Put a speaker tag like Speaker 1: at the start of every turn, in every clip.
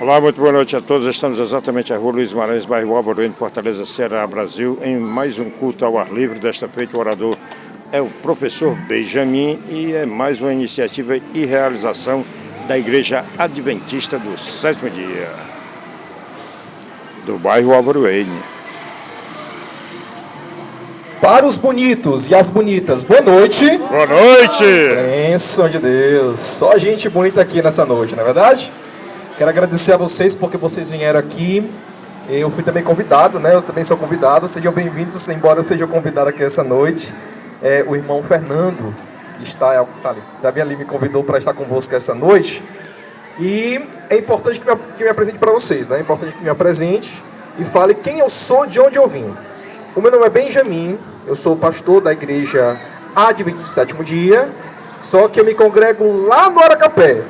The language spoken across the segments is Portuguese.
Speaker 1: Olá, muito boa noite a todos. Estamos exatamente à Rua Luiz Maranhão, bairro Alvoreno, Fortaleza, Ceará, Brasil, em mais um culto ao ar livre. Desta feita, o orador é o professor Benjamin e é mais uma iniciativa e realização da Igreja Adventista do Sétimo Dia, do bairro Alvoreno.
Speaker 2: Para os bonitos e as bonitas, boa noite.
Speaker 1: Boa noite.
Speaker 2: Bênção de Deus. Só gente bonita aqui nessa noite, não é verdade? Quero agradecer a vocês porque vocês vieram aqui. Eu fui também convidado, né? Eu também sou convidado. Sejam bem-vindos, embora eu seja convidado aqui essa noite. O irmão Fernando, que também ali me convidou para estar convosco essa noite. E é importante que me apresente para vocês, né? É importante que me apresente e fale quem eu sou, de onde eu vim. O meu nome é Benjamin, eu sou pastor da Igreja Adventista do Sétimo Dia, só que eu me congrego lá no Aracapé.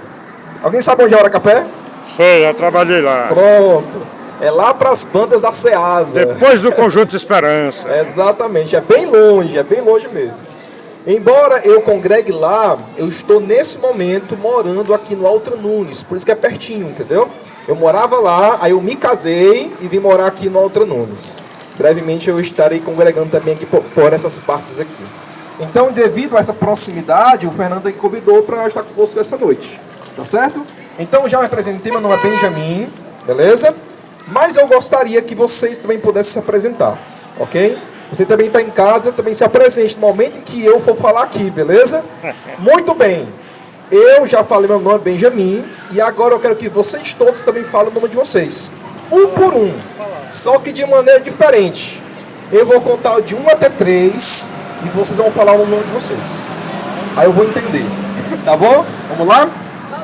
Speaker 2: Alguém sabe onde é o Aracapé?
Speaker 1: Sei, eu trabalhei lá.
Speaker 2: Pronto. É lá para as bandas da Ceasa.
Speaker 1: Depois do Conjunto Esperança.
Speaker 2: Exatamente, é bem longe mesmo. Embora eu congregue lá, eu estou nesse momento morando aqui no Alto Nunes, por isso que é pertinho, entendeu? Eu morava lá, aí eu me casei e vim morar aqui no Alto Nunes. Brevemente eu estarei congregando também aqui por essas partes aqui. Então, devido a essa proximidade, o Fernando me convidou para estar conosco essa noite, tá certo? Então, já me apresentei, meu nome é Benjamin, beleza? Mas eu gostaria que vocês também pudessem se apresentar, ok? Você também está em casa, também se apresente no momento em que eu for falar aqui, beleza? Muito bem. Eu já falei meu nome é Benjamin, e agora eu quero que vocês todos também falem o nome de vocês. Um por um, só que de maneira diferente. Eu vou contar de 1 até 3, e vocês vão falar o nome de vocês. Aí eu vou entender, tá bom? Vamos lá?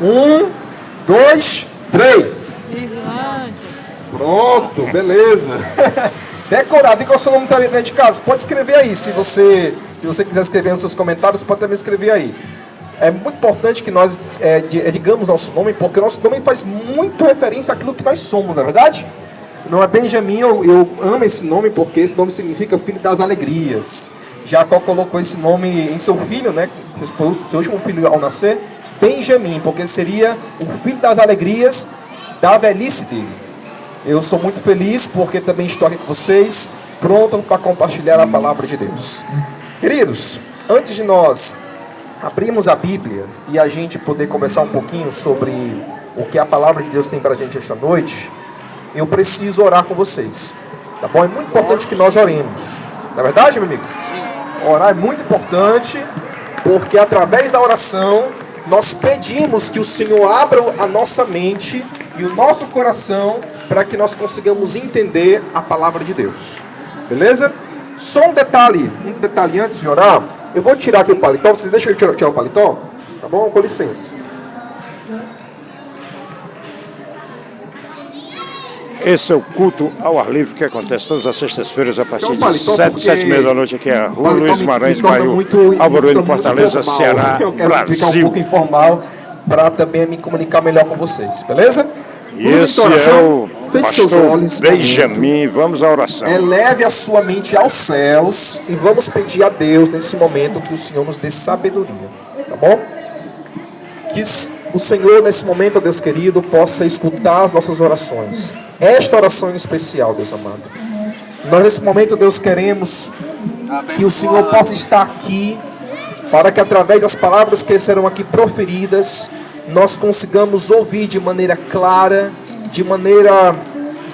Speaker 2: 1, 2, 3.
Speaker 3: Islândia.
Speaker 2: Pronto, beleza. Decorado, e qual é o seu nome tá dentro de casa? Pode escrever aí, se você quiser escrever nos seus comentários, pode também escrever aí. É muito importante que nós digamos nosso nome, porque o nosso nome faz muito referência àquilo que nós somos, não é verdade? Não é Benjamin, eu amo esse nome, porque esse nome significa filho das alegrias. Jacó colocou esse nome em seu filho, né? Foi o seu último filho ao nascer, Benjamin, porque seria o filho das alegrias da velhice dele. Eu sou muito feliz porque também estou aqui com vocês, pronto para compartilhar a palavra de Deus. Queridos, antes de nós abrirmos a Bíblia e a gente poder conversar um pouquinho sobre o que a palavra de Deus tem para a gente esta noite, eu preciso orar com vocês, tá bom? É muito importante que nós oremos, não é verdade, meu amigo? Orar é muito importante, porque através da oração nós pedimos que o Senhor abra a nossa mente e o nosso coração para que nós consigamos entender a palavra de Deus. Beleza? Só um detalhe antes de orar. Eu vou tirar aqui o paletó. Vocês deixam eu tirar o paletó? Tá bom? Com licença.
Speaker 1: Esse é o culto ao ar livre que acontece todas as sextas-feiras a partir de 7, 7h30 da noite aqui a Rua Luiz Maranhão, bairro Alvoreno, Fortaleza, Ceará,
Speaker 2: eu quero
Speaker 1: Brasil.
Speaker 2: ficar um pouco informal para também me comunicar melhor com vocês, beleza?
Speaker 1: E esse é o pastor Benjamin. Vamos à oração.
Speaker 2: Eleve a sua mente aos céus e vamos pedir a Deus nesse momento que o Senhor nos dê sabedoria, tá bom? Que o Senhor nesse momento, ó Deus querido, possa escutar as nossas orações. Esta oração em especial, Deus amado. Nós nesse momento, Deus, queremos que o Senhor possa estar aqui para que através das palavras que serão aqui proferidas, nós consigamos ouvir de maneira clara, de maneira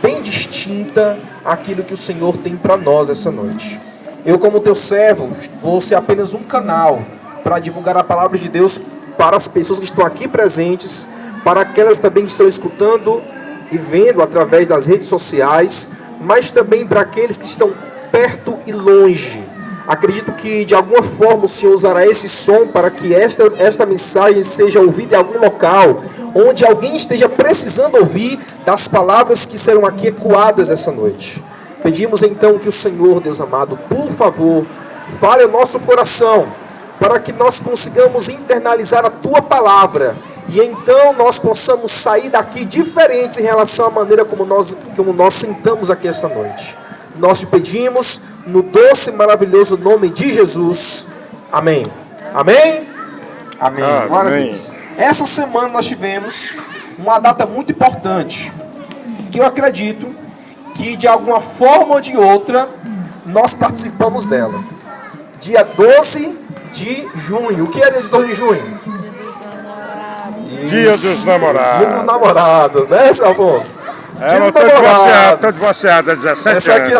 Speaker 2: bem distinta, aquilo que o Senhor tem para nós essa noite. Eu, como teu servo, vou ser apenas um canal para divulgar a palavra de Deus para as pessoas que estão aqui presentes, para aquelas também que estão escutando e vendo através das redes sociais, mas também para aqueles que estão perto e longe. Acredito que de alguma forma o Senhor usará esse som para que esta mensagem seja ouvida em algum local, onde alguém esteja precisando ouvir das palavras que serão aqui ecoadas essa noite. Pedimos então que o Senhor, Deus amado, por favor, fale ao nosso coração, para que nós consigamos internalizar a Tua palavra, e então nós possamos sair daqui diferentes em relação à maneira como nós sentamos aqui esta noite. Nós te pedimos no doce e maravilhoso nome de Jesus. Amém. Amém? Amém. Glória a Deus. Essa semana nós tivemos uma data muito importante, que eu acredito que de alguma forma ou de outra nós participamos dela. Dia 12 de junho. O que é dia de 12 de junho?
Speaker 1: Dia dos Namorados.
Speaker 2: Dia dos Namorados, né, seu Afonso? Dia dos
Speaker 1: Namorados. Tô divorciado há 17 anos.
Speaker 2: Essa aqui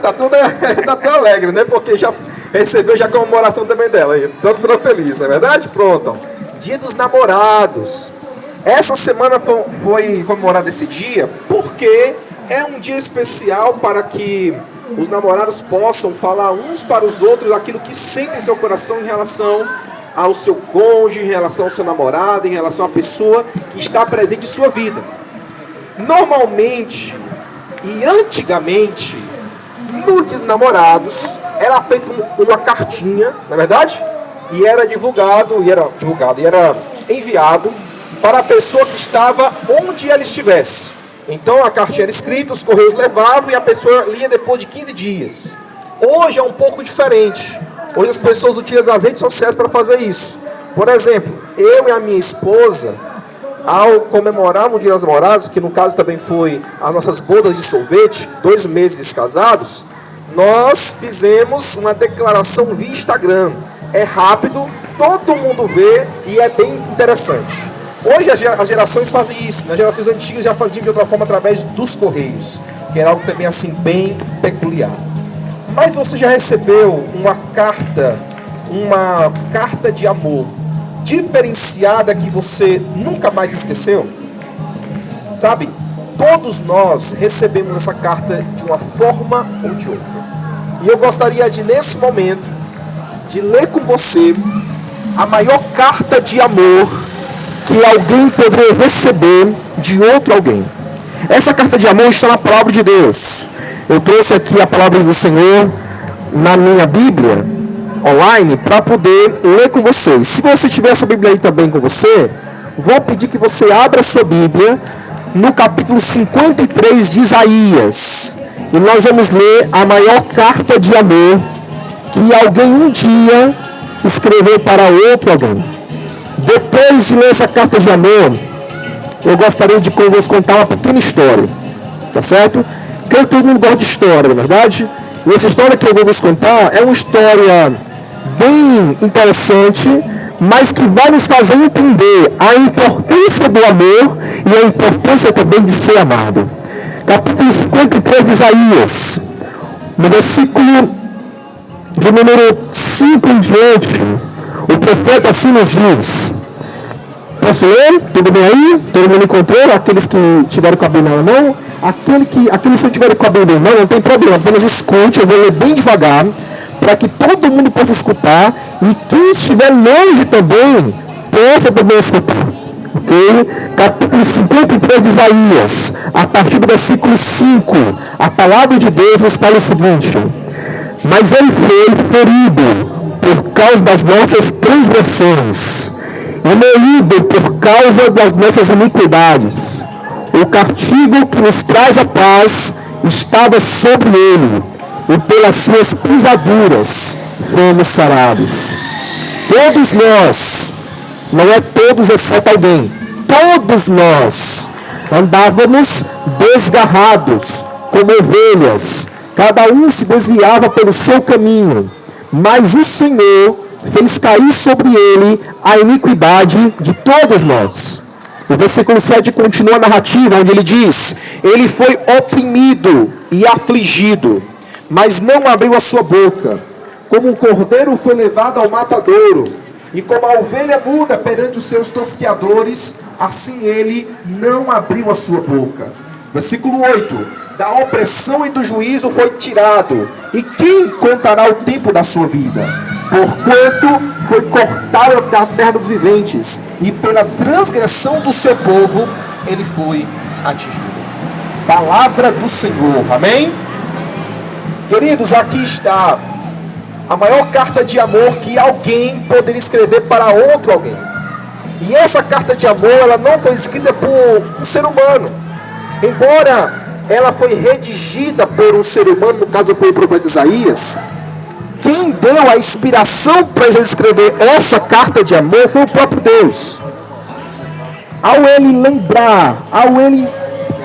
Speaker 2: tá tudo alegre, né? Porque já recebeu já a comemoração também dela. Estamos todos felizes, não é verdade? Pronto. Dia dos Namorados. Essa semana foi comemorado esse dia porque é um dia especial para que os namorados possam falar uns para os outros aquilo que sentem em seu coração em relação ao seu cônjuge, em relação ao seu namorado, em relação à pessoa que está presente em sua vida. Normalmente e antigamente, no Dia dos Namorados, era feita uma cartinha, não é verdade? E era divulgado, e era enviado para a pessoa que estava onde ela estivesse. Então a cartinha era escrita, os correios levavam e a pessoa lia depois de 15 dias. Hoje é um pouco diferente. Hoje as pessoas utilizam as redes sociais para fazer isso. Por exemplo, eu e a minha esposa, ao comemorarmos o Dia dos Namorados, que no caso também foi as nossas bodas de sorvete, 2 meses casados, nós fizemos uma declaração via Instagram. É rápido, todo mundo vê e é bem interessante. Hoje as gerações fazem isso, nas gerações antigas já faziam de outra forma através dos correios, que era algo também assim bem peculiar. Mas você já recebeu uma carta de amor diferenciada que você nunca mais esqueceu? Sabe, todos nós recebemos essa carta de uma forma ou de outra. E eu gostaria de, nesse momento, de ler com você a maior carta de amor que alguém poderia receber de outro alguém. Essa carta de amor está na palavra de Deus. Eu trouxe aqui a palavra do Senhor na minha Bíblia online para poder ler com vocês. Se você tiver essa Bíblia aí também com você, vou pedir que você abra a sua Bíblia no capítulo 53 de Isaías. E nós vamos ler a maior carta de amor que alguém um dia escreveu para outro alguém. Depois de ler essa carta de amor, eu gostaria de vos contar uma pequena história, tá certo? Creio que todo mundo gosta de história, não é verdade? E essa história que eu vou vos contar é uma história bem interessante, mas que vai nos fazer entender a importância do amor e a importância também de ser amado. Capítulo 53 de Isaías, no versículo de número 5 em diante, o profeta assim nos diz. Posso ler? Tudo bem aí? Todo mundo encontrou? Aqueles que tiveram com a Bíblia na mão? Aqueles que tiveram com a Bíblia na mão, não tem problema, apenas escute, eu vou ler bem devagar, para que todo mundo possa escutar, e quem estiver longe também, possa também escutar. Ok? Capítulo 53 de Isaías, a partir do versículo 5, a palavra de Deus nos fala o seguinte: mas ele foi ferido por causa das nossas transgressões, e moído por causa das nossas iniquidades. O castigo que nos traz a paz estava sobre ele, e pelas suas pisaduras fomos sarados. Todos nós, não é todos exceto alguém, todos nós andávamos desgarrados como ovelhas, cada um se desviava pelo seu caminho, mas o Senhor fez cair sobre ele a iniquidade de todos nós. O versículo 7 continua a narrativa, onde ele diz: ele foi oprimido e afligido, mas não abriu a sua boca. Como um cordeiro foi levado ao matadouro, e como a ovelha muda perante os seus tosqueadores, assim ele não abriu a sua boca. Versículo 8: da opressão e do juízo foi tirado, e quem contará o tempo da sua vida? Porquanto foi cortado da terra dos viventes, e pela transgressão do seu povo ele foi atingido. Palavra do Senhor, amém? Queridos, aqui está a maior carta de amor que alguém poderia escrever para outro alguém. E essa carta de amor, ela não foi escrita por um ser humano, embora ela foi redigida por um ser humano, no caso foi o profeta Isaías. Quem deu a inspiração para ele escrever essa carta de amor foi o próprio Deus. ao ele lembrar, ao ele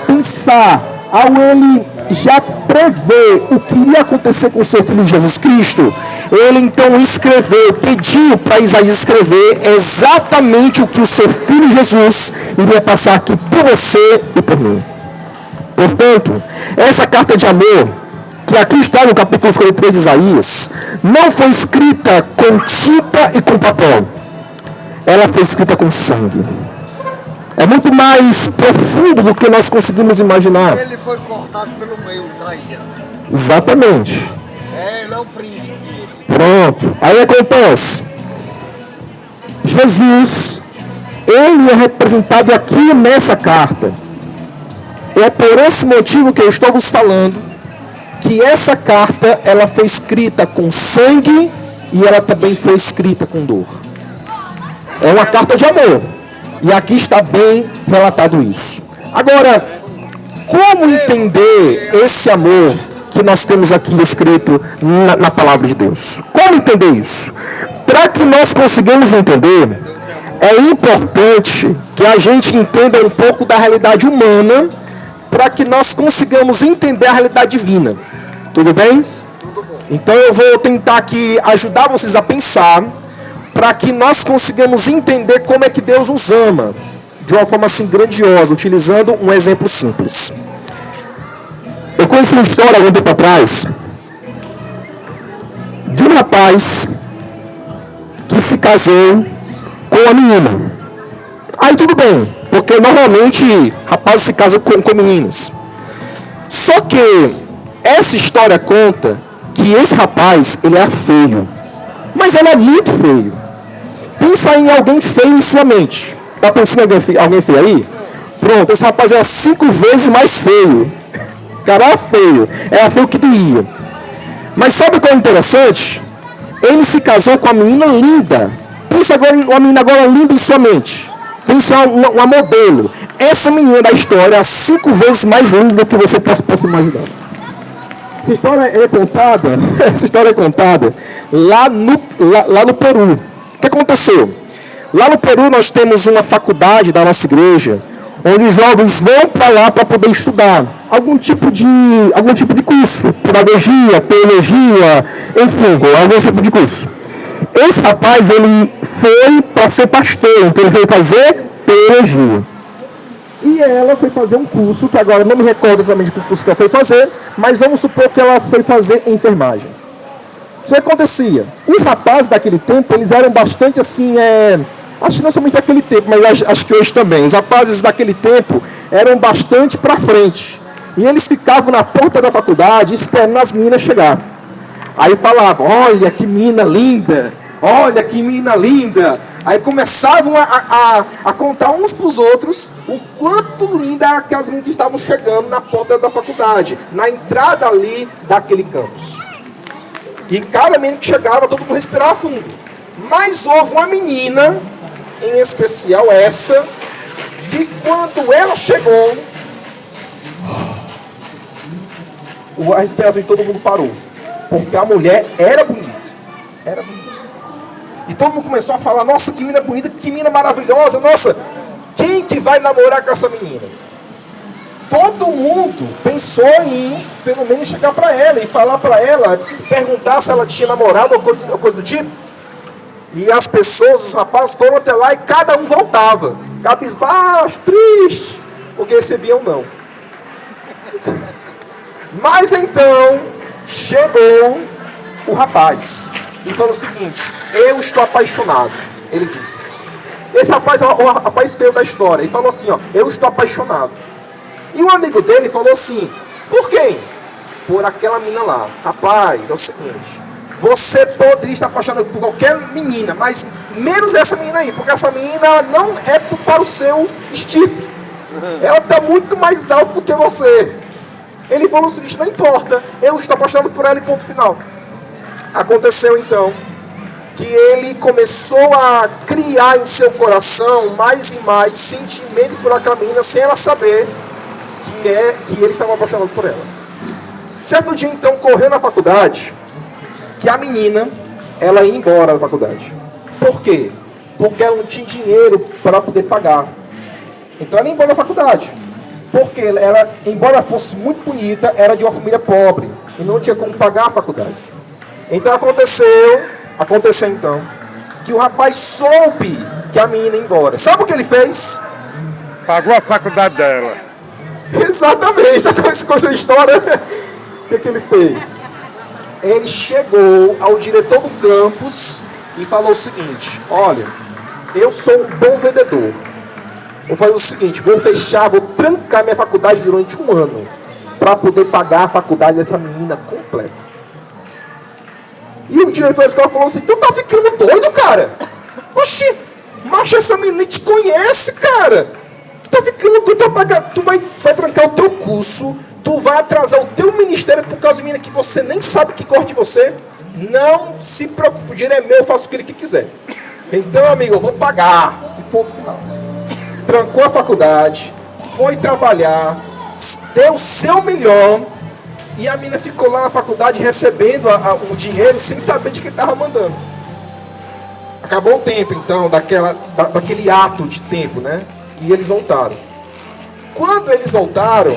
Speaker 2: pensar, ao ele já prever o que iria acontecer com o seu filho Jesus Cristo, ele então escreveu, pediu para Isaías escrever exatamente o que o seu filho Jesus iria passar aqui por você e por mim. Portanto, essa carta de amor, que aqui está no capítulo 53 de Isaías, não foi escrita com tinta e com papel. Ela foi escrita com sangue. É muito mais profundo do que nós conseguimos imaginar.
Speaker 3: Ele foi cortado pelo meio, Isaías.
Speaker 2: Exatamente.
Speaker 3: Ele é o príncipe.
Speaker 2: Pronto. Aí acontece. Jesus, ele é representado aqui nessa carta. É por esse motivo que eu estou vos falando que essa carta, ela foi escrita com sangue e ela também foi escrita com dor. É uma carta de amor. E aqui está bem relatado isso. Agora, como entender esse amor que nós temos aqui escrito na palavra de Deus? Como entender isso? Para que nós consigamos entender, é importante que a gente entenda um pouco da realidade humana para que nós consigamos entender a realidade divina. Tudo bem? Então eu vou tentar aqui ajudar vocês a pensar para que nós consigamos entender como é que Deus nos ama de uma forma assim grandiosa, utilizando um exemplo simples. Eu conheci uma história algum tempo atrás de um rapaz que se casou com uma menina. Aí tudo bem, porque normalmente rapazes se casam com meninas. Só que essa história conta que esse rapaz, ele é feio. Mas ele é muito feio. Pensa em alguém feio em sua mente. Tá pensando em alguém feio aí? Pronto, esse rapaz era 5 vezes mais feio. Cara, era feio. Era feio que doía. Mas sabe o que é interessante? Ele se casou com uma menina linda. Pensa agora, uma menina agora linda em sua mente. Pensa uma modelo. Essa menina da história é 5 vezes mais linda do que você possa imaginar. Essa história é contada lá no Peru. O que aconteceu? Lá no Peru nós temos uma faculdade da nossa igreja, onde os jovens vão para lá para poder estudar algum tipo de curso, pedagogia, teologia, enfim, algum tipo de curso. Esse rapaz, ele foi para ser pastor, então ele veio fazer teologia. E ela foi fazer um curso, que agora eu não me recordo exatamente o curso que ela foi fazer, mas vamos supor que ela foi fazer enfermagem. Isso que acontecia. Os rapazes daquele tempo, eles eram bastante assim, acho que não somente daquele tempo, mas acho que hoje também. Os rapazes daquele tempo eram bastante para frente. E eles ficavam na porta da faculdade esperando as meninas chegar. Aí falavam, olha que menina linda, olha que menina linda. Aí começavam a contar uns para os outros o quanto linda eram aquelas meninas que estavam chegando na porta da faculdade, na entrada ali daquele campus. E cada menina que chegava, todo mundo respirava fundo. Mas houve uma menina, em especial essa, que quando ela chegou, a respiração de todo mundo parou. Porque a mulher era bonita. Era bonita. E todo mundo começou a falar, nossa, que menina bonita, que menina maravilhosa, nossa, quem que vai namorar com essa menina? Todo mundo pensou em, pelo menos, chegar para ela e falar para ela, perguntar se ela tinha namorado ou coisa do tipo. E as pessoas, os rapazes foram até lá e cada um voltava, cabisbaixo, triste, porque recebiam não. Mas então, chegou o rapaz e falou o seguinte, eu estou apaixonado, ele disse. Esse rapaz é o rapaz feio da história, ele falou assim, ó, eu estou apaixonado. E um amigo dele falou assim, por quem? Por aquela menina lá. Rapaz, é o seguinte, você poderia estar apaixonado por qualquer menina, mas menos essa menina aí, porque essa menina ela não é para o seu estirpe. Ela está muito mais alta do que você. Ele falou o seguinte, não importa, eu estou apaixonado por ela e ponto final. Aconteceu então que ele começou a criar em seu coração mais e mais sentimento por aquela menina, sem ela saber que ele estava apaixonado por ela. Certo dia então correu na faculdade que a menina ela ia embora da faculdade. Por quê? Porque ela não tinha dinheiro para poder pagar. Então ela ia embora da faculdade. Porque ela, embora fosse muito bonita, era de uma família pobre. E não tinha como pagar a faculdade. Então aconteceu então, que o rapaz soube que a menina ia embora. Sabe o que ele fez?
Speaker 1: Pagou a faculdade dela.
Speaker 2: Exatamente, tá com essa história. O que ele fez? Ele chegou ao diretor do campus e falou o seguinte: olha, eu sou um bom vendedor. Vou fazer o seguinte, vou trancar minha faculdade durante um ano para poder pagar a faculdade dessa menina completa. E o diretor da escola falou assim: tu tá ficando doido, cara? Oxi, macho, essa menina te conhece, cara. Tu tá ficando doido, tu vai trancar o teu curso, tu vai atrasar o teu ministério por causa de menina que você nem sabe que gosta de você. Não se preocupe, o dinheiro é meu, eu faço o que ele quiser. Então, amigo, eu vou pagar. E ponto final. Trancou a faculdade, foi trabalhar, deu o seu melhor, e a menina ficou lá na faculdade recebendo o dinheiro sem saber de quem estava mandando. Acabou o tempo, então, daquele ato de tempo, né? E eles voltaram. Quando eles voltaram,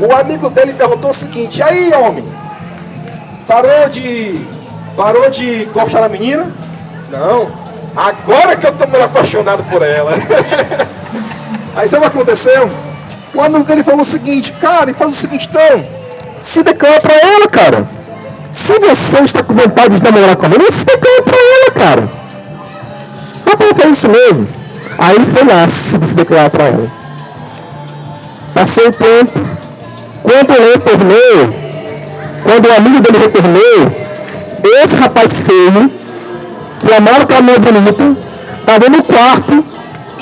Speaker 2: o amigo dele perguntou o seguinte: aí, homem, parou de gostar da menina? Não, agora que eu tô meio apaixonado por ela. Aí sabe o que aconteceu? O amigo dele falou o seguinte: cara, faz o seguinte então, se declara pra ela, cara. Se você está com vontade de namorar com ela, se declara pra ela, cara. Rapaz, faz isso mesmo. Aí ele foi lá se declarar pra ela. Passou o tempo. Quando ele retornou, quando o amigo dele retornou, esse rapaz feio, que amava aquela mulher bonita, estava no quarto,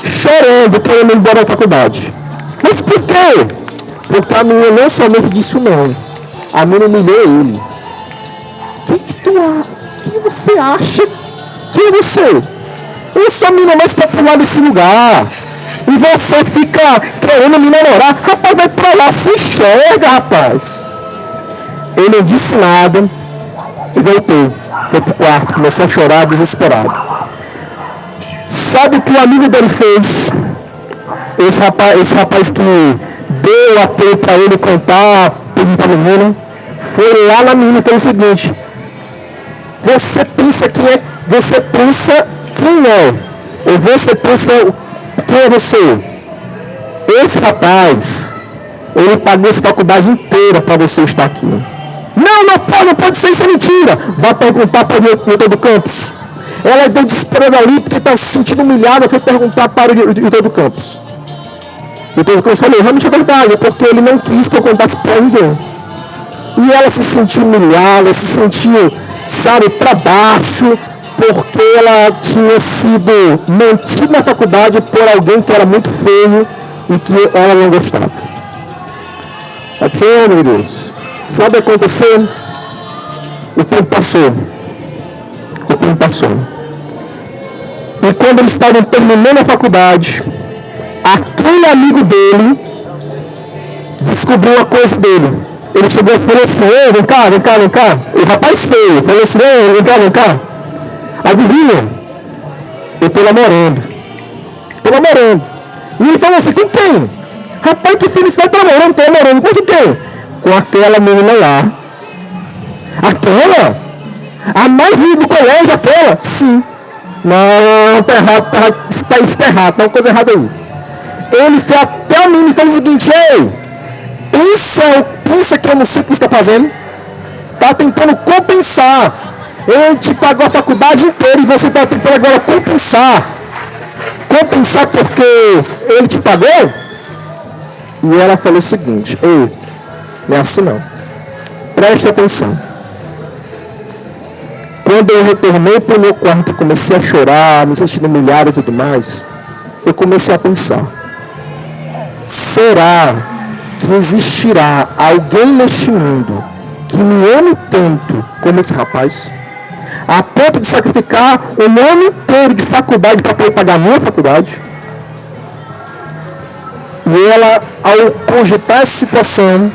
Speaker 2: chorando, querendo ir embora da faculdade. Mas por quê? Porque a menina não somente disse o não, a menina humilhou ele. Quem você acha? Quem é você? Eu sou a menina mais popular desse lugar. E você fica querendo me namorar. Rapaz, vai pra lá, se enxerga, rapaz. Ele não disse nada e voltou. Foi pro quarto, começou a chorar, desesperado. Sabe o que o amigo dele fez? Esse rapaz que deu apoio para ele contar, perguntar a menina, foi lá na menina e fez o seguinte: você pensa quem é? Você pensa quem é? Ou você pensa quem é você? Esse rapaz, ele pagou essa faculdade inteira para você estar aqui. Não pode ser, isso é mentira. Vai perguntar para o diretor do campus. Ela deu desesperada ali porque está se sentindo humilhada. Foi perguntar para o diretor do campus. O diretor do campus falou: realmente é verdade, é porque ele não quis que eu contasse para ninguém. E ela se sentiu humilhada, se sentiu, sabe, para baixo, porque ela tinha sido mantida na faculdade por alguém que era muito feio e que ela não gostava. Está dizendo, meu Deus? Sabe o que aconteceu? O tempo passou. E quando eles estavam terminando a faculdade, aquele amigo dele descobriu uma coisa dele. Ele chegou e falou assim: ei, vem cá. O rapaz feio falou assim: ei, vem cá. Adivinha? Eu estou namorando. E ele falou assim: com quem? Rapaz, que felicidade, estou namorando. Com quem? Com aquela menina lá. Aquela? A mais linda do colégio, aquela? Sim. Não, tá errado, isso tá errado, tá uma coisa errada aí. Ele foi até o menino e falou o seguinte: ei, pensa que eu não sei o que você está fazendo? Tá tentando compensar. Ele te pagou a faculdade inteira e você está tentando agora compensar. Compensar porque ele te pagou? E ela falou o seguinte: ei, não é assim não. Preste atenção. Quando eu retornei para o meu quarto e comecei a chorar, me sentindo humilhado e tudo mais, eu comecei a pensar: será que existirá alguém neste mundo que me ame tanto como esse rapaz? A ponto de sacrificar um ano inteiro de faculdade para poder pagar a minha faculdade? E ela, ao cogitar essa situação,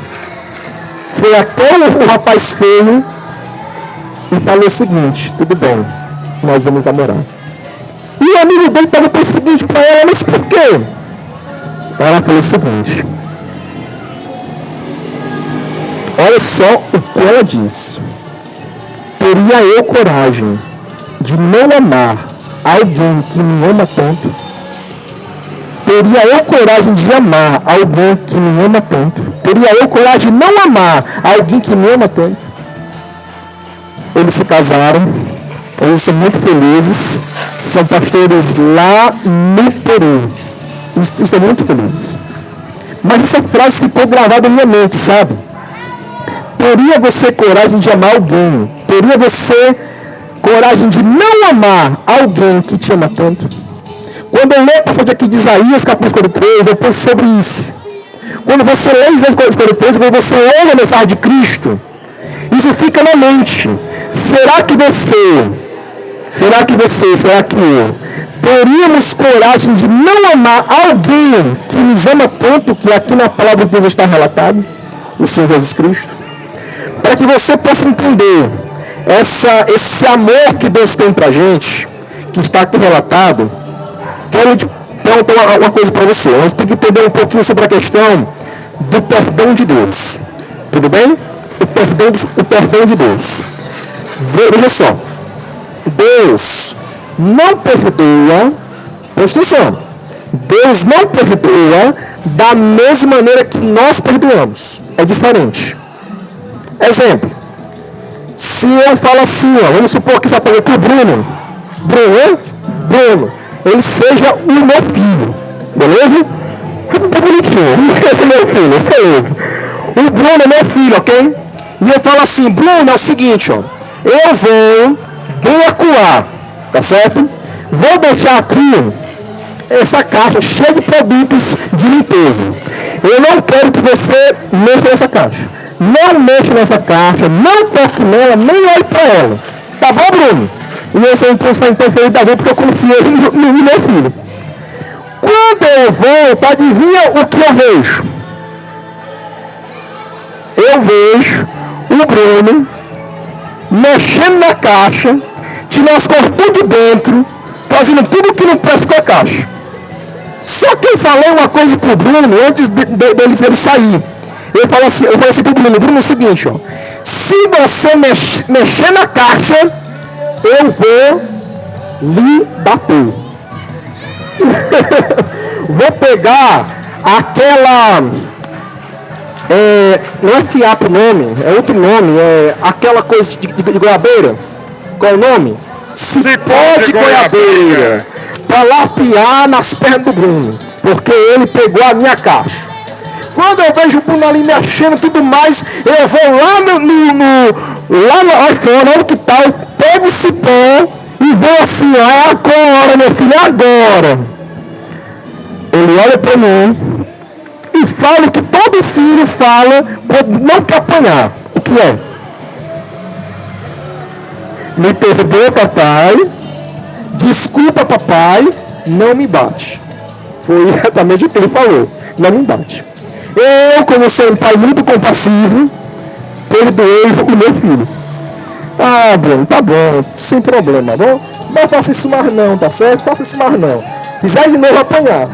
Speaker 2: foi até o rapaz feio e falou o seguinte: tudo bem, nós vamos namorar. E o amigo dele perguntou o seguinte para ela: mas por quê? Ela falou o seguinte: olha só o que ela disse. Teria eu coragem de não amar alguém que me ama tanto? Teria eu coragem de amar alguém que me ama tanto? Teria eu coragem de não amar alguém que me ama tanto? Eles se casaram, eles são muito felizes, são pastores lá no Peru. Estão muito felizes. Mas essa frase ficou gravada na minha mente, sabe? Teria você coragem de amar alguém? Teria você coragem de não amar alguém que te ama tanto? Quando eu leio a passagem aqui de Isaías, capítulo 3, eu penso sobre isso. Quando você lê Isaías capítulo 3, quando você ouve a mensagem de Cristo, isso fica na mente. Será que eu, teríamos coragem de não amar alguém que nos ama tanto, que aqui na palavra de Deus está relatado? O Senhor Jesus Cristo. Para que você possa entender esse amor que Deus tem para a gente, que está aqui relatado, quero te perguntar uma coisa para você. A gente tem que entender um pouquinho sobre a questão do perdão de Deus. Tudo bem? O perdão de Deus. Veja só. Deus não perdoa, presta atenção, Deus não perdoa da mesma maneira que nós perdoamos. É diferente. Exemplo. Se eu falo assim, ó, vamos supor que vai fazer com o Bruno, ele seja o meu filho, beleza? Tá bonitinho, meu filho, beleza. O Bruno é meu filho, ok? E eu falo assim, Bruno, é o seguinte, ó, eu vou bem acuar, tá certo? Vou deixar aqui essa caixa cheia de produtos de limpeza. Eu não quero que você mexa nessa caixa. Não mexa nessa caixa, não toque nela, nem olhe para ela. Tá bom, Bruno? E eu sou então feliz da vida porque eu confiei no meu filho. Quando eu volto, adivinha o que eu vejo? Eu vejo o Bruno mexendo na caixa, tirando as coisas tudo de dentro, fazendo tudo que não presta com a caixa. Só que eu falei uma coisa pro Bruno antes dele sair. Eu falei assim pro Bruno, é o seguinte, ó, se você mexer na caixa, eu vou lhe bater. Vou pegar aquela, não é fiapo o nome, é outro nome, é aquela coisa de goiabeira. Qual é o nome? Cipó de goiabeira. Para lapiar nas pernas do Bruno, porque ele pegou a minha caixa. Quando eu vejo o Bruno ali mexendo e tudo mais, eu vou lá fora, onde que tá, eu pego o cipó e vou assim, ó, agora, meu filho, agora. Ele olha para mim e fala o que todo filho fala quando não quer apanhar. O que é? Me perdoa, papai. Desculpa, papai. Não me bate. Foi exatamente o que ele falou. Não me bate. Eu, como sou um pai muito compassivo, perdoei o meu filho. Ah, Bruno, tá bom, sem problema, bom? Não faça isso mais não, tá certo? Faça isso mais não. Quiser de novo apanhar.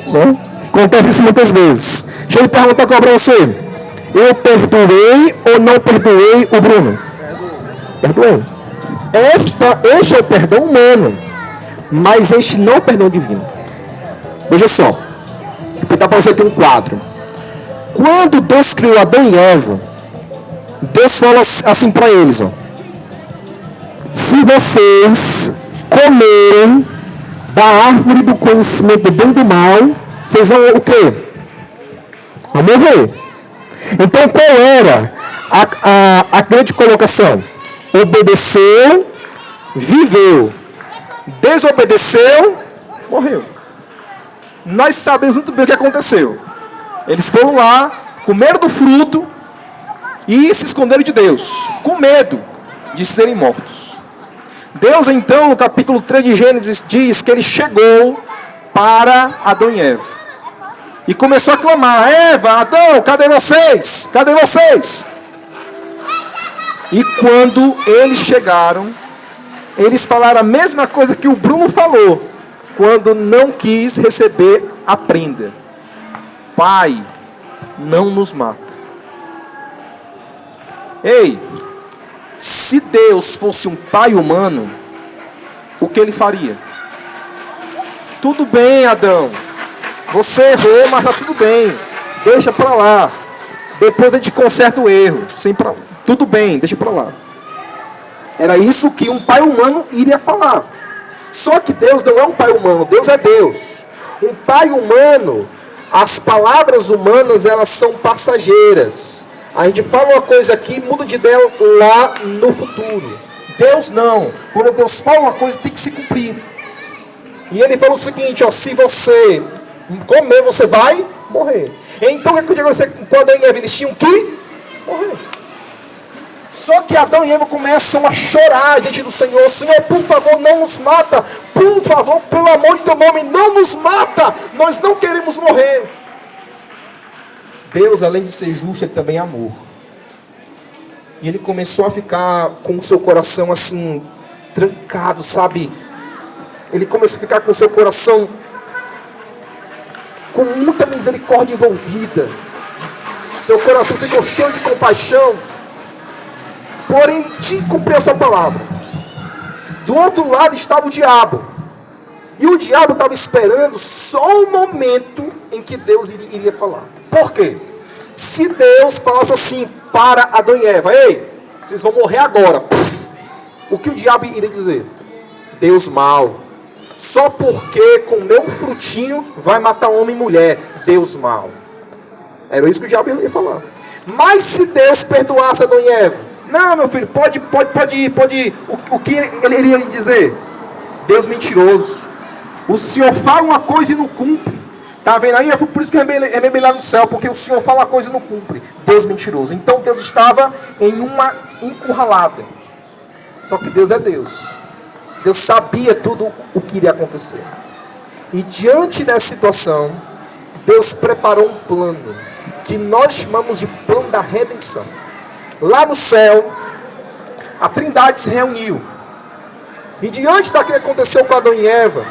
Speaker 2: Bom, acontece isso muitas vezes. Deixa eu lhe perguntar qual para você. Eu perdoei ou não perdoei o Bruno? Perdoei. Este é o perdão humano, mas este não é o perdão divino. Veja só. Vou pintar para você aqui um quadro. Quando Deus criou Adão e Eva, Deus fala assim para eles, ó, se vocês comerem da árvore do conhecimento do bem e do mal, vocês vão o quê? Vão morrer. Então qual era a grande colocação? Obedeceu, viveu. Desobedeceu, morreu. Nós sabemos muito bem o que aconteceu. Eles foram lá, comeram do fruto e se esconderam de Deus, com medo de serem mortos. Deus então, no capítulo 3 de Gênesis, diz que ele chegou para Adão e Eva e começou a clamar: Eva, Adão, cadê vocês? Cadê vocês? E quando eles chegaram, eles falaram a mesma coisa que o Bruno falou. quando não quis receber a prenda. Pai, não nos mata. Ei, se Deus fosse um pai humano, o que ele faria? Tudo bem, Adão, você errou, mas tá tudo bem, deixa pra lá, depois a gente conserta o erro, tudo bem, deixa pra lá. Era isso que um pai humano iria falar. Só que Deus não é um pai humano, Deus é Deus. Um pai humano, as palavras humanas, elas são passageiras. A gente fala uma coisa aqui, muda de ideia lá no futuro. Deus não. Quando Deus fala uma coisa, tem que se cumprir. E ele falou o seguinte, ó, se você comer, você vai morrer. Então, o que eu digo a você, com Adão e Eva, eles tinham que morrer. Só que Adão e Eva começam a chorar diante do Senhor. Senhor, por favor, não nos mata. Por favor, pelo amor de teu nome, não nos mata. Nós não queremos morrer. Deus, além de ser justo, ele também é amor. E ele começou a ficar com o seu coração assim, trancado, sabe? Ele começou a ficar com o seu coração com muita misericórdia envolvida. Seu coração ficou cheio de compaixão. Porém, ele tinha que cumprir a sua palavra. Do outro lado estava o diabo. E o diabo estava esperando só o momento em que Deus iria falar. Por quê? Se Deus falasse assim para Adão e Eva, ei, vocês vão morrer agora. O que o diabo iria dizer? Deus mau. Só porque comer um frutinho vai matar homem e mulher. Deus mau. Era isso que o diabo ia falar. Mas se Deus perdoasse Adão e Eva, não, meu filho, pode ir. O que ele iria dizer? Deus mentiroso. O Senhor fala uma coisa e não cumpre. Tá vendo aí? Por isso que é bem lá no céu, porque o Senhor fala uma coisa e não cumpre. Deus mentiroso. Então Deus estava em uma encurralada. Só que Deus é Deus. Deus sabia tudo o que iria acontecer. E diante dessa situação, Deus preparou um plano, que nós chamamos de plano da redenção. Lá no céu, a Trindade se reuniu. E diante daquilo que aconteceu com Adão e Eva,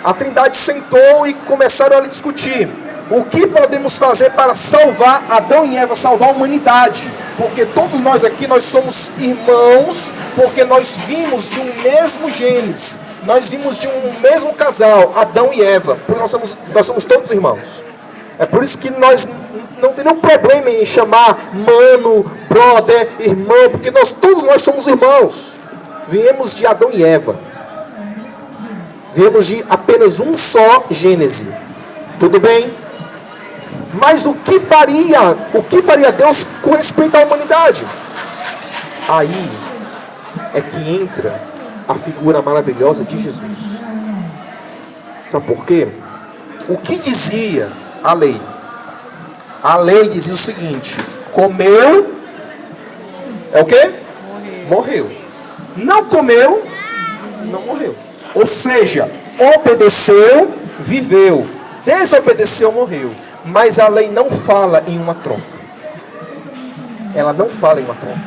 Speaker 2: a Trindade sentou e começaram a discutir. O que podemos fazer para salvar Adão e Eva, salvar a humanidade? Porque todos nós aqui, nós somos irmãos, porque nós vimos de um mesmo gênese. Nós vimos de um mesmo casal, Adão e Eva. Porque nós somos todos irmãos. É por isso que nós não tem nenhum problema em chamar mano, brother, irmão, porque todos nós somos irmãos. Viemos de Adão e Eva. Viemos de apenas um só Gênese. Tudo bem? Mas o que faria Deus com respeito à humanidade? Aí é que entra a figura maravilhosa de Jesus. Sabe por quê? O que dizia a lei? A lei dizia o seguinte: comeu, é o quê? Morreu. Não comeu, não morreu. Ou seja, obedeceu, viveu. Desobedeceu, morreu. Mas a lei não fala em uma troca. Ela não fala em uma troca.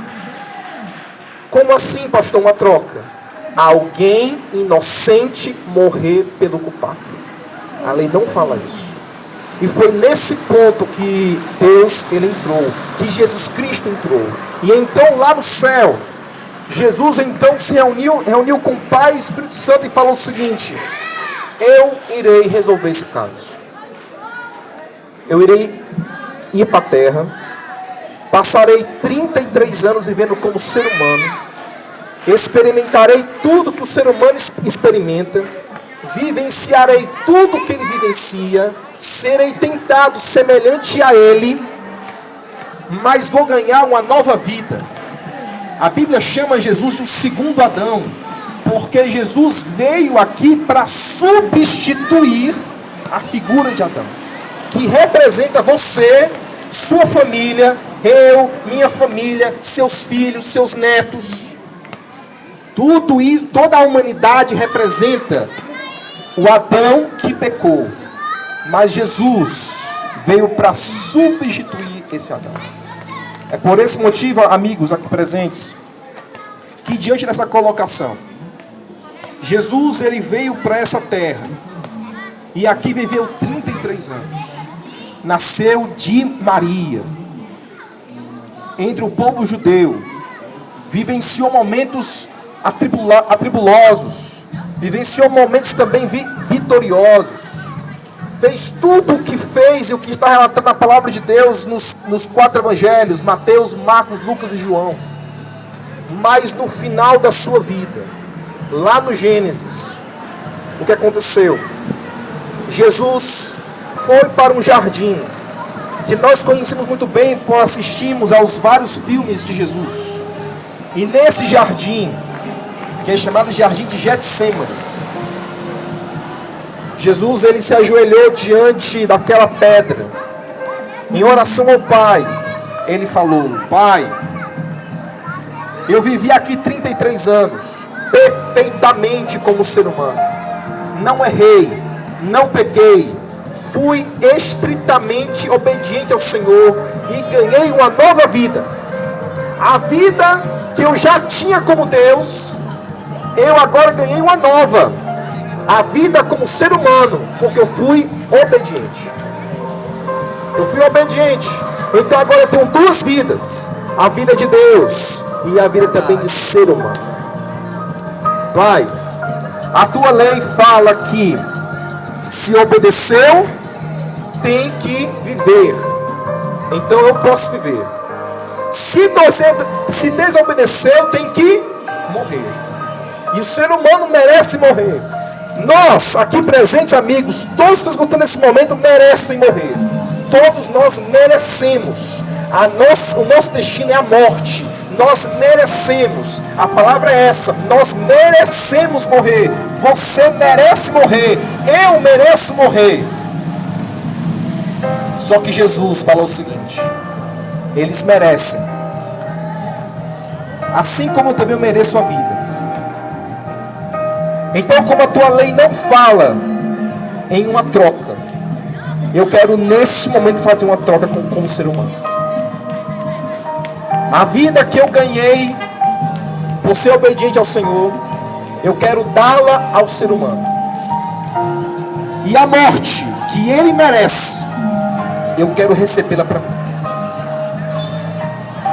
Speaker 2: Como assim, pastor, uma troca? Alguém inocente morrer pelo culpado. A lei não fala isso. E foi nesse ponto que Deus ele entrou, que Jesus Cristo entrou. E então lá no céu, Jesus então se reuniu com o Pai e o Espírito Santo e falou o seguinte: eu irei resolver esse caso. Eu irei ir para a terra, passarei 33 anos vivendo como ser humano, experimentarei tudo que o ser humano experimenta, vivenciarei tudo que ele vivencia, serei tentado semelhante a ele, mas vou ganhar uma nova vida. A Bíblia chama Jesus de um segundo Adão, porque Jesus veio aqui para substituir a figura de Adão, que representa você, sua família, eu, minha família, seus filhos, seus netos. Tudo isso, toda a humanidade representa o Adão que pecou. Mas Jesus veio para substituir esse Adão. É por esse motivo, amigos aqui presentes, que diante dessa colocação, Jesus ele veio para essa terra E aqui viveu 33 anos. Nasceu de Maria, entre o povo judeu. Vivenciou momentos atribulosos. Vivenciou momentos também vitoriosos. Fez tudo o que fez e o que está relatado na palavra de Deus nos 4 evangelhos, Mateus, Marcos, Lucas e João. Mas no final da sua vida, lá no Gênesis, o que aconteceu? Jesus foi para um jardim, que nós conhecemos muito bem por assistirmos aos vários filmes de Jesus. E nesse jardim, que é chamado Jardim de Getsemane, Jesus ele se ajoelhou diante daquela pedra. Em oração ao Pai, ele falou: Pai, eu vivi aqui 33 anos, perfeitamente como ser humano. Não errei, não pequei, fui estritamente obediente ao Senhor e ganhei uma nova vida. A vida que eu já tinha como Deus, eu agora ganhei uma nova. A vida como ser humano, porque eu fui obediente. Eu fui obediente. Então agora eu tenho 2 vidas: a vida de Deus e a vida também de ser humano. Pai, a tua lei fala que se obedeceu, tem que viver. Então eu posso viver. Se desobedeceu, tem que morrer. E o ser humano merece morrer. Nós, aqui presentes, amigos, todos que estão escutando nesse momento, merecem morrer. Todos nós merecemos. O nosso destino é a morte. Nós merecemos. A palavra é essa. Nós merecemos morrer. Você merece morrer. Eu mereço morrer. Só que Jesus falou o seguinte: eles merecem, assim como também eu mereço a vida. Então, como a tua lei não fala em uma troca, eu quero neste momento fazer uma troca como ser humano. A vida que eu ganhei por ser obediente ao Senhor, eu quero dá-la ao ser humano. E a morte que ele merece, eu quero recebê-la para mim.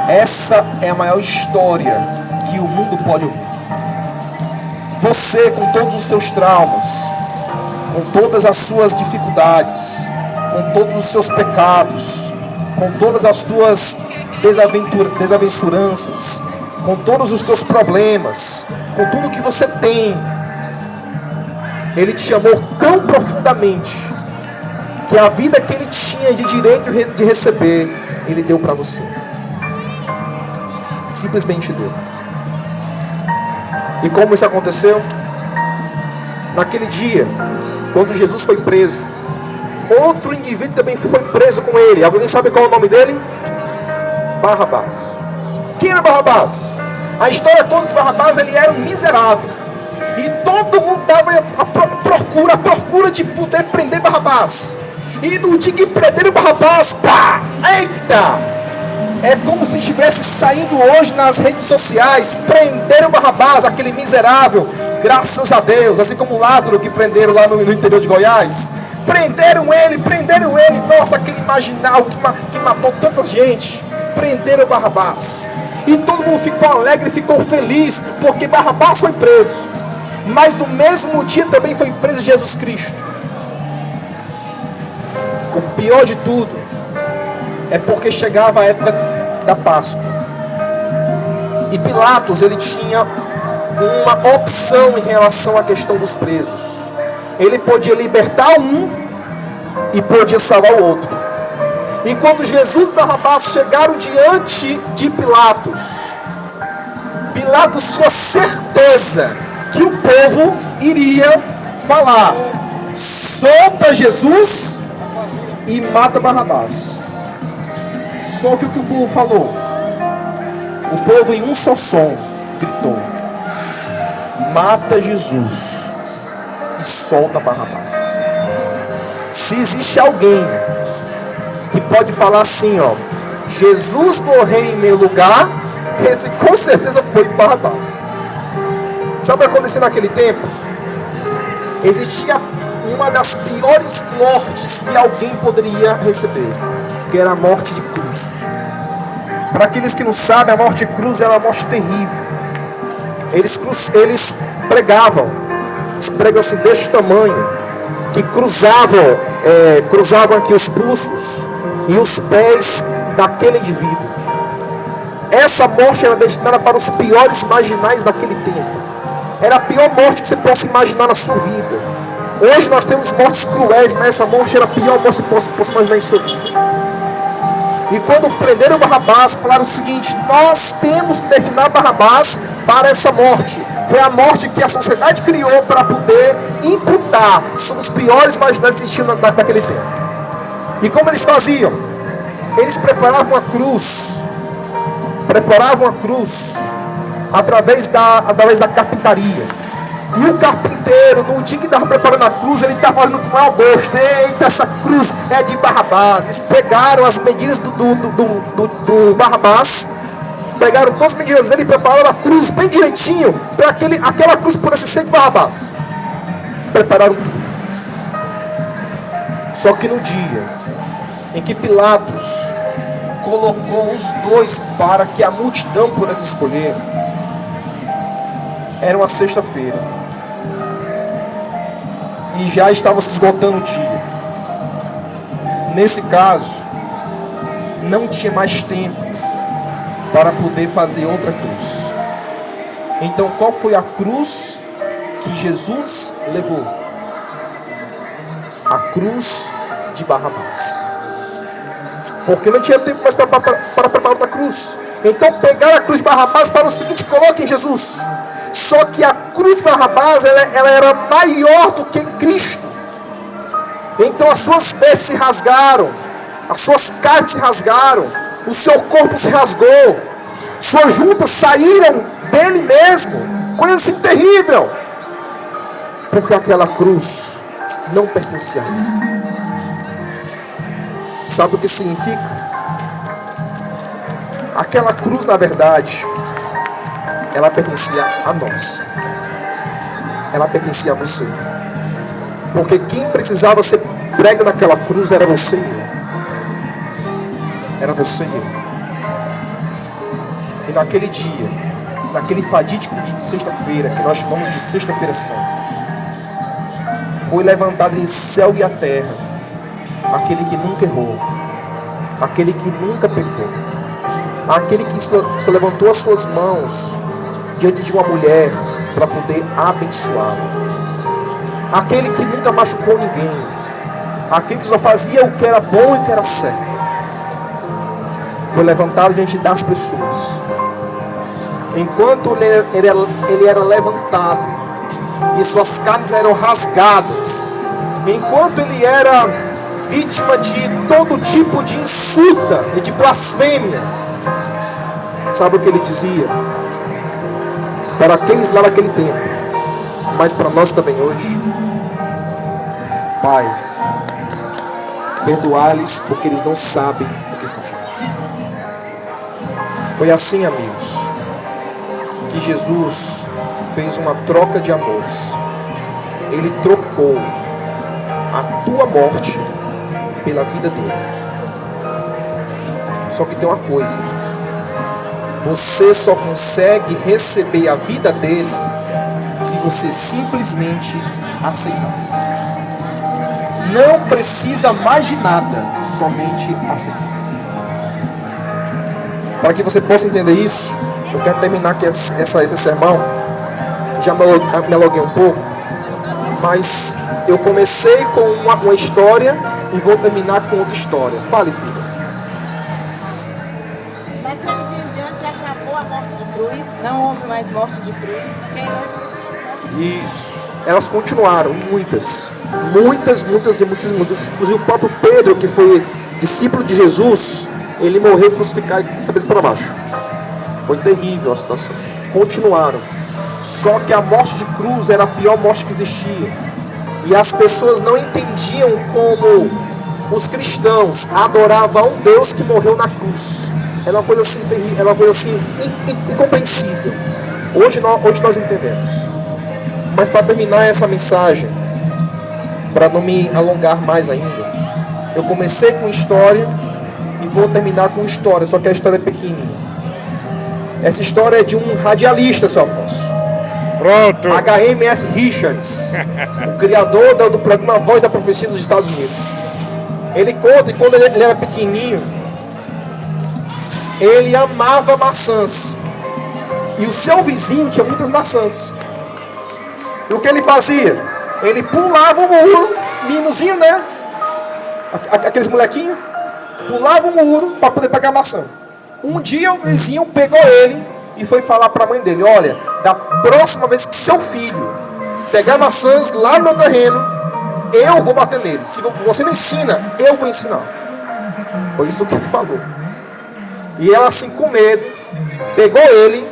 Speaker 2: Essa é a maior história que o mundo pode ouvir. Você, com todos os seus traumas, com todas as suas dificuldades, com todos os seus pecados, com todas as tuas desaventuranças, com todos os teus problemas, com tudo que você tem, ele te amou tão profundamente, que a vida que ele tinha de direito de receber, ele deu para você. Simplesmente deu. E como isso aconteceu? Naquele dia, quando Jesus foi preso, outro indivíduo também foi preso com ele. Alguém sabe qual é o nome dele? Barrabás. Quem era Barrabás? A história conta que Barrabás ele era um miserável. E todo mundo estava à procura de poder prender Barrabás. E no dia que prenderam Barrabás, pá! Eita! É como se estivesse saindo hoje nas redes sociais. Prenderam Barrabás, aquele miserável. Graças a Deus. Assim como Lázaro que prenderam lá no interior de Goiás. Prenderam ele. Nossa, aquele marginal que matou tanta gente. Prenderam Barrabás. E todo mundo ficou alegre, ficou feliz, porque Barrabás foi preso. Mas no mesmo dia também foi preso Jesus Cristo. O pior de tudo é porque chegava a época da Páscoa. E Pilatos, ele tinha uma opção em relação à questão dos presos. Ele podia libertar um e podia salvar o outro. E quando Jesus e Barrabás chegaram diante de Pilatos, Pilatos tinha certeza que o povo iria falar: solta Jesus e mata Barrabás. Só que o que o povo falou? O povo em um só som gritou: mata Jesus e solta Barrabás. Se existe alguém que pode falar assim, ó, Jesus morreu em meu lugar, esse com certeza foi Barrabás. Sabe o que aconteceu naquele tempo? Existia uma das piores mortes que alguém poderia receber, que era a morte de cruz. Para aqueles que não sabem, a morte de cruz era uma morte terrível. Eles pregavam, pregam assim deste tamanho, que cruzavam aqui os pulsos e os pés daquele indivíduo. Essa morte era destinada para os piores marginais daquele tempo. Era a pior morte que você possa imaginar na sua vida. Hoje nós temos mortes cruéis, mas essa morte era a pior morte que você possa imaginar em sua vida. E quando prenderam Barrabás, falaram o seguinte: nós temos que destinar Barrabás para essa morte. Foi a morte que a sociedade criou para poder imputar sobre os piores marginais que existiam naquele tempo. E como eles faziam? Eles preparavam a cruz através da carpintaria. E o carpinteiro, no dia que estava preparando a cruz, ele estava fazendo com mau gosto. Eita, essa cruz é de Barrabás. Eles pegaram as medidas do Barrabás, pegaram todas as medidas dele e prepararam a cruz bem direitinho, para aquela cruz pudesse ser de Barrabás. Prepararam tudo. Só que no dia em que Pilatos colocou os dois para que a multidão pudesse escolher, era uma sexta-feira e já estava se esgotando o dia. Nesse caso, não tinha mais tempo para poder fazer outra cruz. Então, qual foi a cruz que Jesus levou? A cruz de Barrabás. Porque não tinha tempo mais para preparar outra cruz. Então pegaram a cruz de Barrabás e falaram o seguinte: coloquem Jesus. Só que a cruz de Barrabás ela era maior do que Cristo. Então as suas vestes se rasgaram, as suas carnes se rasgaram, o seu corpo se rasgou, suas juntas saíram dele mesmo. Coisa assim terrível. Porque aquela cruz não pertencia a ele. Sabe o que significa? Aquela cruz, na verdade, ela pertencia a nós. Ela pertencia a você. Porque quem precisava ser prego naquela cruz era você e eu. Era você e eu. E naquele dia, naquele fatídico dia de sexta-feira, que nós chamamos de Sexta-feira Santa, foi levantado em céu e a terra aquele que nunca errou, aquele que nunca pecou, aquele que só levantou as suas mãos diante de uma mulher para poder abençoá-la, aquele que nunca machucou ninguém, aquele que só fazia o que era bom e o que era certo, foi levantado diante das pessoas. Enquanto ele era levantado e suas carnes eram rasgadas, enquanto ele era vítima de todo tipo de insulta e de blasfêmia, sabe o que ele dizia? Para aqueles lá naquele tempo, mas para nós também hoje: Pai, perdoá-lhes porque eles não sabem o que fazem. Foi assim, amigos, que Jesus fez uma troca de amores. Ele trocou a tua morte pela vida dele. Só que tem uma coisa: você só consegue receber a vida dele se você simplesmente aceitar. Não precisa mais de nada, somente aceitar. Para que você possa entender isso, eu quero terminar aqui esse sermão. Já me alonguei um pouco, mas eu comecei com uma história e vou terminar com outra história. Fale, filha.
Speaker 4: Daquele dia em diante acabou a morte de cruz, não houve mais morte de cruz.
Speaker 2: Isso. Elas continuaram, muitas. Inclusive o próprio Pedro, que foi discípulo de Jesus, ele morreu crucificado de cabeça para baixo. Foi terrível a situação. Continuaram. Só que a morte de cruz era a pior morte que existia. E as pessoas não entendiam como os cristãos adoravam a um Deus que morreu na cruz. Era uma coisa assim terrível, era uma coisa assim incompreensível. Hoje nós entendemos. Mas para terminar essa mensagem, para não me alongar mais ainda, eu comecei com história e vou terminar com história, só que a história é pequenininha. Essa história é de um radialista, seu Afonso.
Speaker 1: Pronto.
Speaker 2: HMS Richards, o criador do programa Voz da Profecia dos Estados Unidos. Ele conta que quando ele era pequenininho, ele amava maçãs. E o seu vizinho tinha muitas maçãs. E o que ele fazia? Ele pulava o muro, meninozinho, né? Aqueles molequinhos. Pulava o muro para poder pegar maçã. Um dia o vizinho pegou ele e foi falar para a mãe dele: olha, da próxima vez que seu filho pegar maçãs lá no meu terreno, eu vou bater nele. Se você não ensina, eu vou ensinar. Foi isso que ele falou. E ela, assim, com medo, pegou ele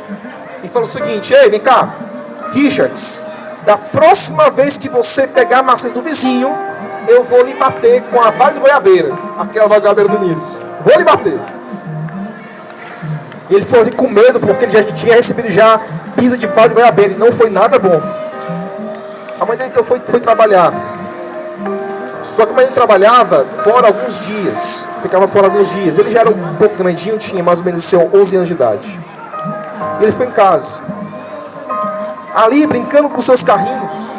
Speaker 2: e falou o seguinte: ei, vem cá, Richards, da próxima vez que você pegar maçãs do vizinho, eu vou lhe bater com a vara de goiabeira. Aquela vara de goiabeira do início. Vou lhe bater. Ele foi assim com medo, porque ele já tinha recebido já pisa de pau de goiabeira. E não foi nada bom. A mãe dele então foi trabalhar. Só que a mãe dele trabalhava fora alguns dias. Ficava fora alguns dias. Ele já era um pouco grandinho, tinha mais ou menos 11 anos de idade. Ele foi em casa, ali brincando com seus carrinhos.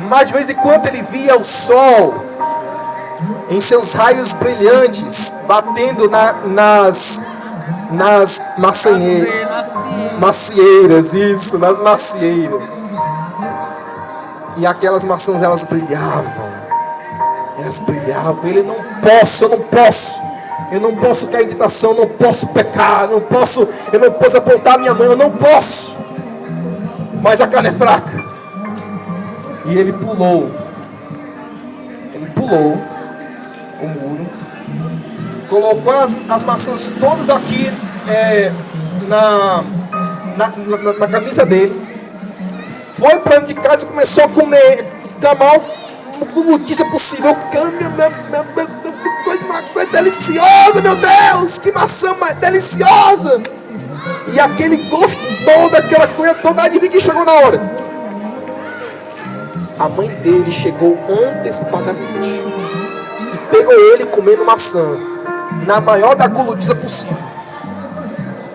Speaker 2: Mas de vez em quando ele via o sol em seus raios brilhantes batendo nas macieiras, isso, nas macieiras. E aquelas maçãs, elas brilhavam. Ele: eu não posso cair em tentação, eu não posso pecar, eu não posso apontar a minha mão, eu não posso. Mas a carne é fraca. E ele pulou o muro, colocou as maçãs todas aqui na camisa dele, foi para dentro de casa e começou a comer da maior notícia possível. Uma coisa deliciosa, meu Deus, que maçã mais deliciosa! E aquele gosto todo, aquela coisa toda, adivinha quem chegou na hora? A mãe dele chegou antecipadamente e pegou ele comendo maçã na maior da gulodiza possível.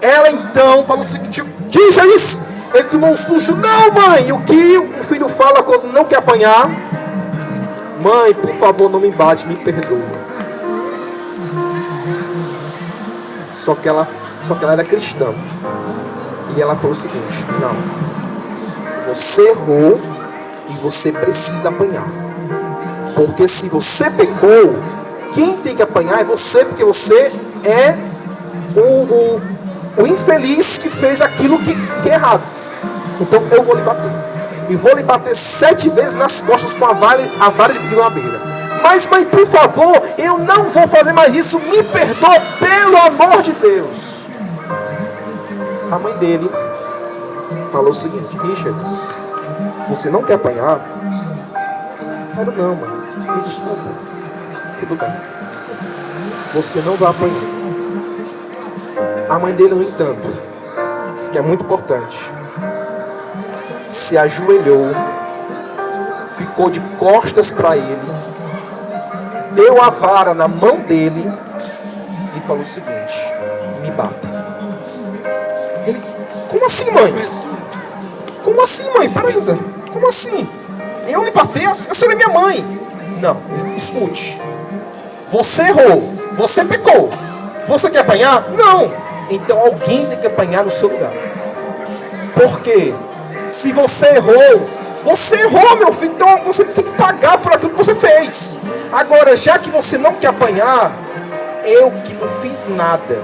Speaker 2: Ela então falou o seguinte: diga isso. Ele tomou um susto. Não, mãe. E o que um filho fala quando não quer apanhar? Mãe, por favor, não me bate, me perdoa. Só que ela era cristã. E ela falou o seguinte: não, você errou e você precisa apanhar. Porque se você pecou, quem tem que apanhar é você, porque você é o infeliz que fez aquilo que é errado. Então eu vou lhe bater. E vou lhe bater 7 vezes nas costas com a vara de goiabeira. Mas mãe, por favor, eu não vou fazer mais isso. Me perdoa, pelo amor de Deus. A mãe dele falou o seguinte: Richards, você não quer apanhar? Eu não, mãe, me desculpa. Tudo bem. Você não vai apanhar. A mãe dele, no entanto, isso que é muito importante, se ajoelhou, ficou de costas para ele, deu a vara na mão dele e falou o seguinte: me bata. Ele: como assim, mãe? Como assim, mãe? Peraí, como assim? Eu lhe bater? A senhora é minha mãe. Não, escute. Você errou, você pecou. Você quer apanhar? Não. Então alguém tem que apanhar no seu lugar. Por quê? Se você errou, meu filho. Então você tem que pagar por aquilo que você fez. Agora, já que você não quer apanhar, eu que não fiz nada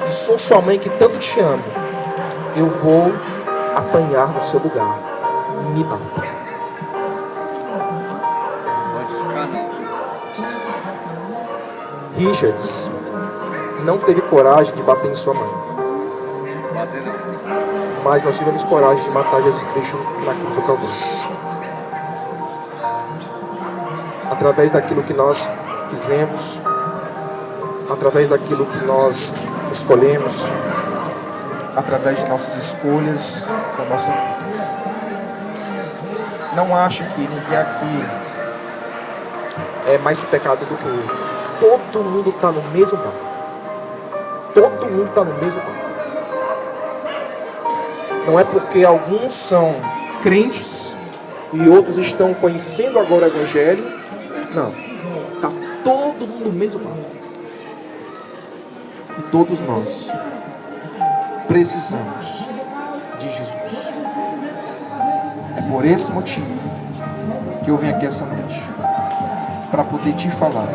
Speaker 2: e sou sua mãe que tanto te amo, eu vou apanhar no seu lugar. Me bata.
Speaker 3: Pode ficar não.
Speaker 2: Richards não teve coragem de bater em sua mãe.
Speaker 3: Bater não.
Speaker 2: Mas nós tivemos coragem de matar Jesus Cristo na cruz do Calvário. Através daquilo que nós fizemos, através daquilo que nós escolhemos, através de nossas escolhas, da nossa vida. Não acho que ninguém aqui é mais pecado do que o outro. Todo mundo está no mesmo barco. Todo mundo está no mesmo barco. Não é porque alguns são crentes e outros estão conhecendo agora o Evangelho. Não. Está todo mundo no mesmo barco. E todos nós precisamos de Jesus. É por esse motivo que eu vim aqui essa noite, para poder te falar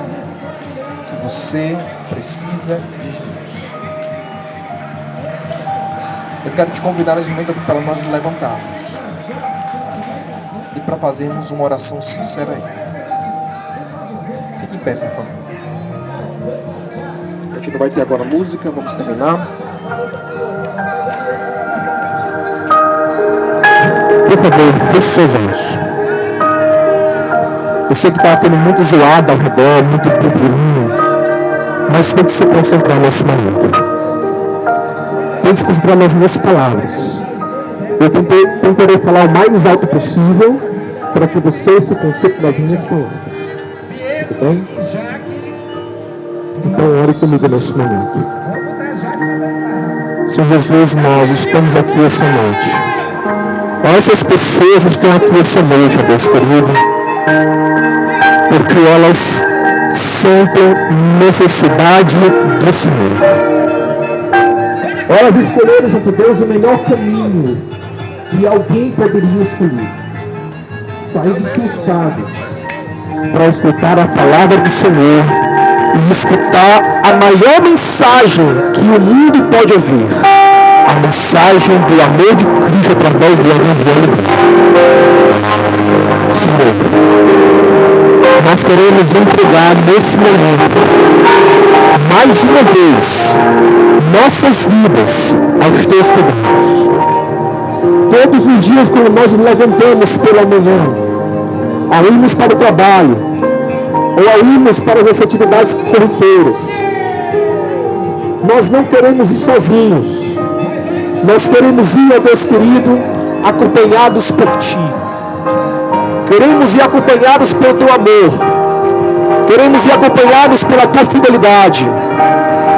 Speaker 2: que você precisa de Jesus. Eu quero te convidar nesse momento para nós nos levantarmos e para fazermos uma oração sincera aí. Fique em pé, por favor. A gente não vai ter agora música, vamos terminar. Por favor, feche seus olhos. Eu sei que está tendo muito zoado ao redor, muito burburinho, mas tem que se concentrar nesse momento. Tem que se concentrar nas minhas palavras. Eu tentarei falar o mais alto possível para que você se concentre nas minhas palavras. Tudo bem? Então ore comigo nesse momento. Senhor Jesus, nós estamos aqui essa noite. Essas pessoas estão aqui essa noite, ó Deus querido, porque elas sentem necessidade do Senhor. Elas escolheram junto a Deus o melhor caminho que alguém poderia escolher. Sair de suas casas para escutar a palavra do Senhor e escutar a maior mensagem que o mundo pode ouvir. A mensagem do amor de Cristo através do Evangelho. Senhor, nós queremos entregar nesse momento, mais uma vez, nossas vidas aos teus cuidados. Todos os dias, quando nós nos levantamos pela manhã, ao irmos para o trabalho, ou ao irmos para as atividades corriqueiras, nós não queremos ir sozinhos. Nós queremos ir, ó Deus querido, acompanhados por Ti. Queremos ir acompanhados pelo Teu amor. Queremos ir acompanhados pela Tua fidelidade.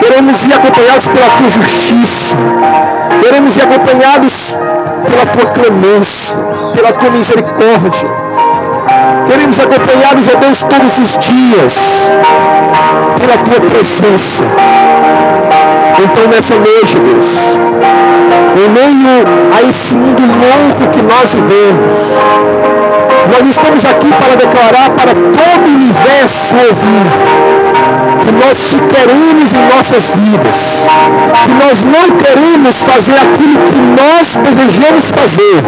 Speaker 2: Queremos ir acompanhados pela Tua justiça. Queremos ir acompanhados pela Tua clemência, pela Tua misericórdia. Queremos ir acompanhados, ó Deus, todos os dias, pela Tua presença. Então nessa noite, Deus, em meio a esse mundo louco que nós vivemos, nós estamos aqui para declarar para todo o universo ouvir que nós te queremos em nossas vidas, que nós não queremos fazer aquilo que nós desejamos fazer,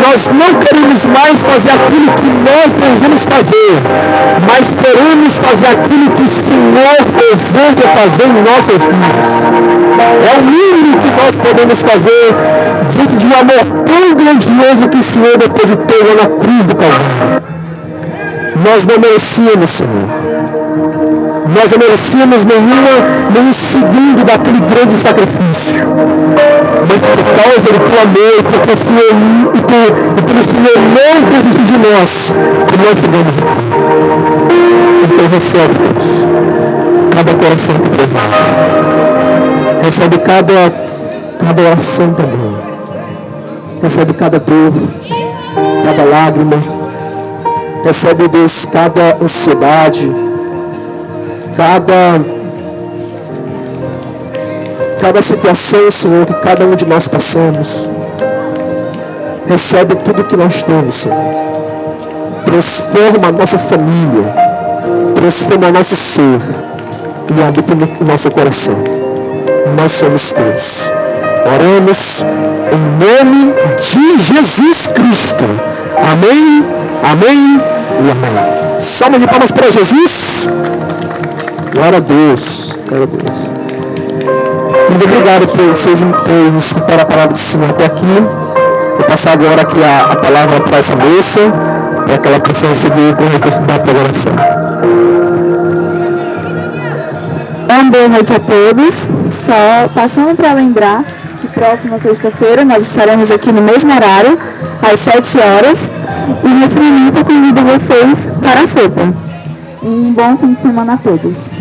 Speaker 2: nós não queremos mais fazer aquilo que nós desejamos fazer, mas queremos fazer aquilo que o Senhor deseja fazer em nossas vidas. É o mínimo que nós podemos fazer diante de um amor tão grandioso que o Senhor depositou lá na cruz do Calvário. Nós não merecíamos, Senhor. Nós não merecíamos nenhum segundo daquele grande sacrifício. Mas por causa do Teu amor, porque o Senhor, e pelo Senhor não desistir de nós, que nós chegamos aqui. Então recebe, Deus, cada coração que presente. Recebe cada oração também. Recebe cada dor, cada lágrima. Recebe, Deus, cada ansiedade, cada situação, Senhor, que cada um de nós passamos. Recebe tudo que nós temos, Senhor. Transforma a nossa família, transforma o nosso ser e habita no nosso coração. Nós somos teus. Oramos em nome de Jesus Cristo. Amém, amém e amém. Salve de palmas para Jesus. Glória a Deus. Glória a Deus. Muito obrigado por vocês terem escutado a palavra do Senhor até aqui. Vou passar agora aqui a palavra para essa moça, para que ela possa seguir com o restante da programação.
Speaker 5: Boa noite a todos. Só passando para lembrar que próxima sexta-feira nós estaremos aqui no mesmo horário, às 7 horas. E nesse momento eu convido vocês para a sopa. Um bom fim de semana a todos.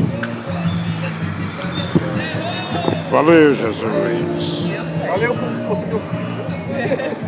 Speaker 1: Valeu, Jesus.
Speaker 2: Valeu por você, meu filho.